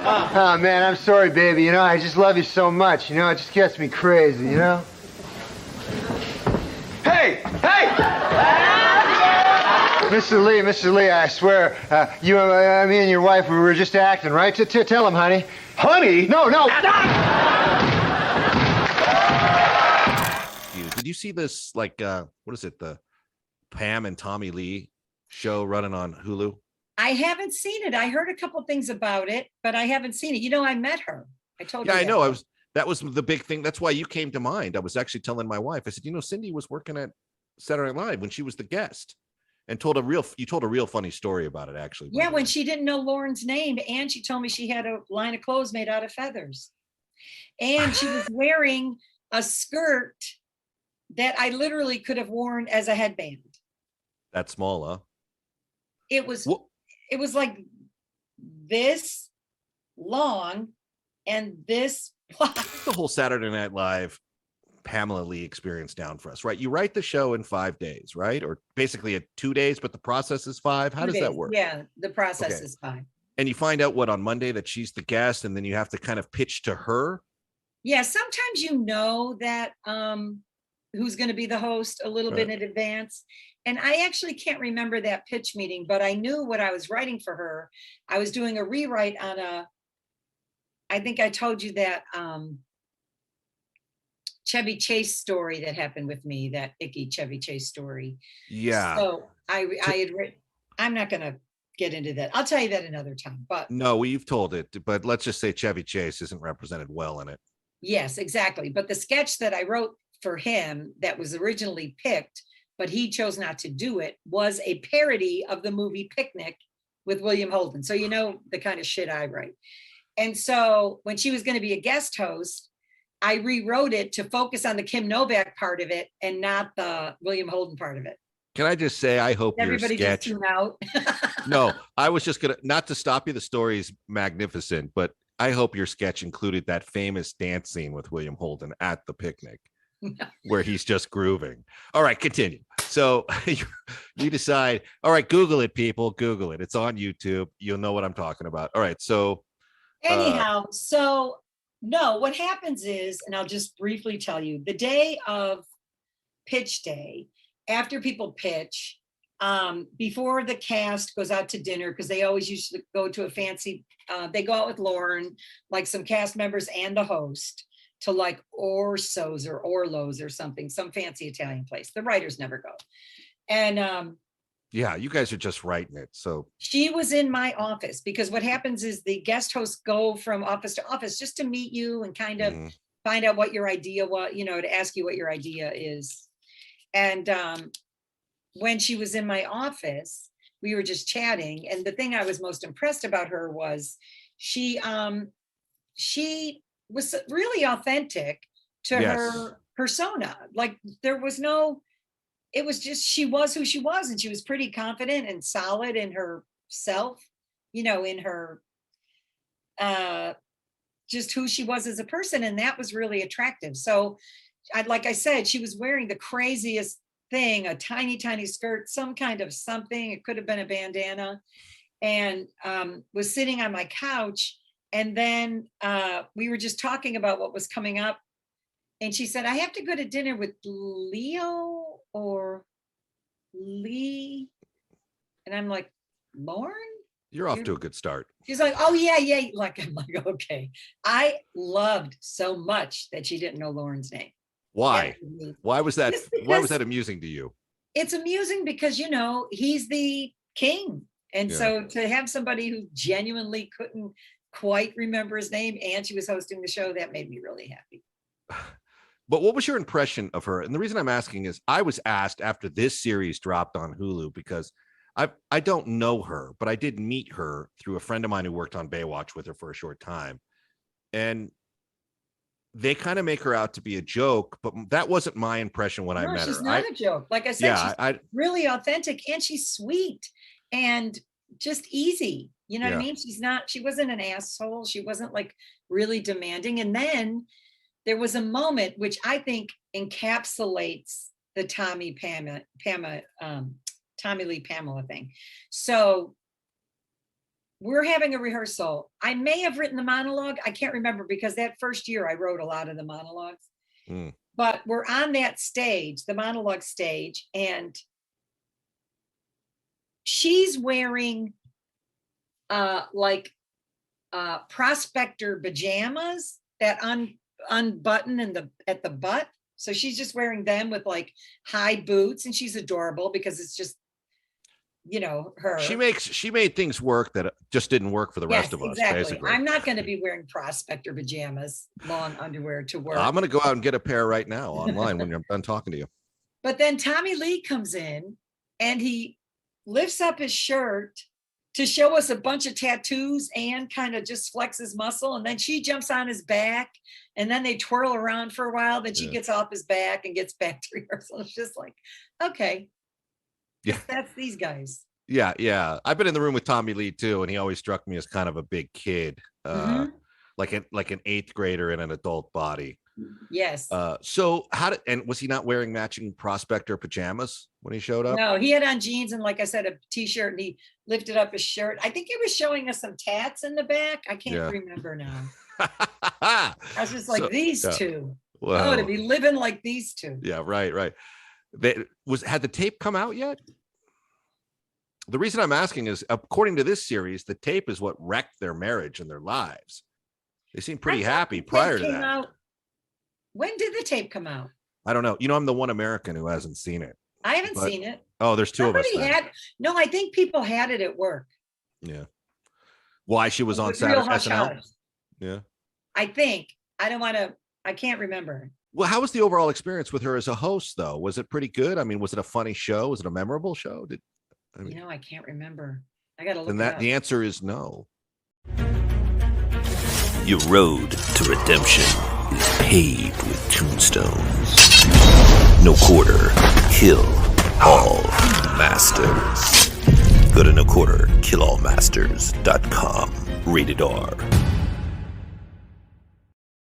Oh, man, I'm sorry, baby. You know, I just love you so much. You know, it just gets me crazy, you know? Hey! Hey! Mr. Lee, I swear, me and your wife, we were just acting, right? Tell him, honey. Honey? No! Did you see this, like, what is it, the Pam and Tommy Lee show running on Hulu? I haven't seen it. I heard a couple things about it, but I haven't seen it. You know, I met her. I told you. Yeah, I know. That was the big thing. That's why you came to mind. I was actually telling my wife, I said, you know, Cindy was working at Saturday Night Live when she was the guest, and you told a real funny story about it, actually. Yeah, when she didn't know Lauren's name, and she told me she had a line of clothes made out of feathers. And she was wearing a skirt that I literally could have worn as a headband. That small, huh? It was like this long and this wide. The whole Saturday Night Live Pamela Lee experience down for us, right? You write the show in 5 days, right? Or basically at 2 days, but the process is 5. How does that work? Yeah, the process is 5. And you find out on Monday that she's the guest, and then you have to kind of pitch to her. Yeah, sometimes you know that who's going to be the host a little bit in advance. And I actually can't remember that pitch meeting, but I knew what I was writing for her. I was doing a rewrite on I think I told you that Chevy Chase story that happened with me, that icky Chevy Chase story. Yeah. So I had written, I'm not going to get into that. I'll tell you that another time, but. No, you've told it, but let's just say Chevy Chase isn't represented well in it. Yes, exactly. But the sketch that I wrote for him that was originally picked, but he chose not to do it, was a parody of the movie Picnic with William Holden. So you know the kind of shit I write. And so when she was going to be a guest host, I rewrote it to focus on the Kim Novak part of it and not the William Holden part of it. Can I just say, I hope everybody your sketch... just tune out. No, I was just going to, not to stop you, the story's magnificent, but I hope your sketch included that famous dance scene with William Holden at the picnic. Where he's just grooving. All right, continue. So you decide, all right, Google it, people. Google it. It's on YouTube. You'll know what I'm talking about. All right. So anyhow, no, what happens is, and I'll just briefly tell you, the day of pitch day, after people pitch, before the cast goes out to dinner, because they always used to go to a fancy, they go out with Lauren, like some cast members and the host, to like Orso's or Orlo's or something, some fancy Italian place. The writers never go. And yeah, you guys are just writing it. So she was in my office, because what happens is the guest hosts go from office to office just to meet you and kind of find out what your idea was, you know, to ask you what your idea is. And when she was in my office, we were just chatting. And the thing I was most impressed about her was she was really authentic to her persona. Like there was no, it was just, she was who she was, and she was pretty confident and solid in herself, you know, in her, just who she was as a person. And that was really attractive. So like I said, she was wearing the craziest thing, a tiny, tiny skirt, some kind of something. It could have been a bandana, and was sitting on my couch. And then we were just talking about what was coming up. And she said, I have to go to dinner with Leo or Lee. And I'm like, Lauren? You're off to a good start. She's like, oh, yeah. Like, I'm like, okay. I loved so much that she didn't know Lauren's name. Why? Why was that? Why was that amusing to you? It's amusing because, you know, he's the king. And so to have somebody who genuinely couldn't quite remember his name, and she was hosting the show, that made me really happy. But what was your impression of her? And the reason I'm asking is I was asked after this series dropped on Hulu, because I don't know her, but I did meet her through a friend of mine who worked on Baywatch with her for a short time. And they kind of make her out to be a joke, but that wasn't my impression when I met her. She's not a joke. Like I said, she's really authentic, and she's sweet and just easy. You know what I mean? She wasn't an asshole. She wasn't like really demanding. And then there was a moment which I think encapsulates the Tommy Lee Pamela thing. So we're having a rehearsal. I may have written the monologue. I can't remember because that first year I wrote a lot of the monologues. But we're on that stage, the monologue stage, and she's wearing prospector pajamas that unbutton at the butt. So she's just wearing them with like high boots, and she's adorable because it's just, her. She made things work that just didn't work for the rest of us. Exactly. Basically. I'm not going to be wearing prospector pajamas, long underwear to work. I'm going to go out and get a pair right now online when you're done talking to you. But then Tommy Lee comes in and he lifts up his shirt to show us a bunch of tattoos and kind of just flexes muscle. And then she jumps on his back and then they twirl around for a while. Then she gets off his back and gets back to rehearsal. It's just like, okay. Yeah. That's these guys. Yeah. Yeah. I've been in the room with Tommy Lee too. And he always struck me as kind of a big kid, like an 8th grader in an adult body. Yes. So was he not wearing matching prospector pajamas when he showed up? No, he had on jeans and, like I said, a t-shirt, and he lifted up his shirt. I think he was showing us some tats in the back. I can't remember now. I was just like, these two. Well, to be living like these two. Yeah, right. Had the tape come out yet? The reason I'm asking is, according to this series, the tape is what wrecked their marriage and their lives. They seemed pretty happy prior to that. When did the tape come out? I don't know. I'm the one American who hasn't seen it. I haven't seen it. Oh, there's two of us. No, I think people had it at work. Yeah. Why she was on Saturday SNL? Yeah. I think. I can't remember. Well, how was the overall experience with her as a host, though? Was it pretty good? I mean, was it a funny show? Was it a memorable show? I can't remember. I got to look it up. The answer is no. Your road to redemption is paved with tombstones. No quarter, kill all masters. Go to noquarterkillallmasters.com. Rated R.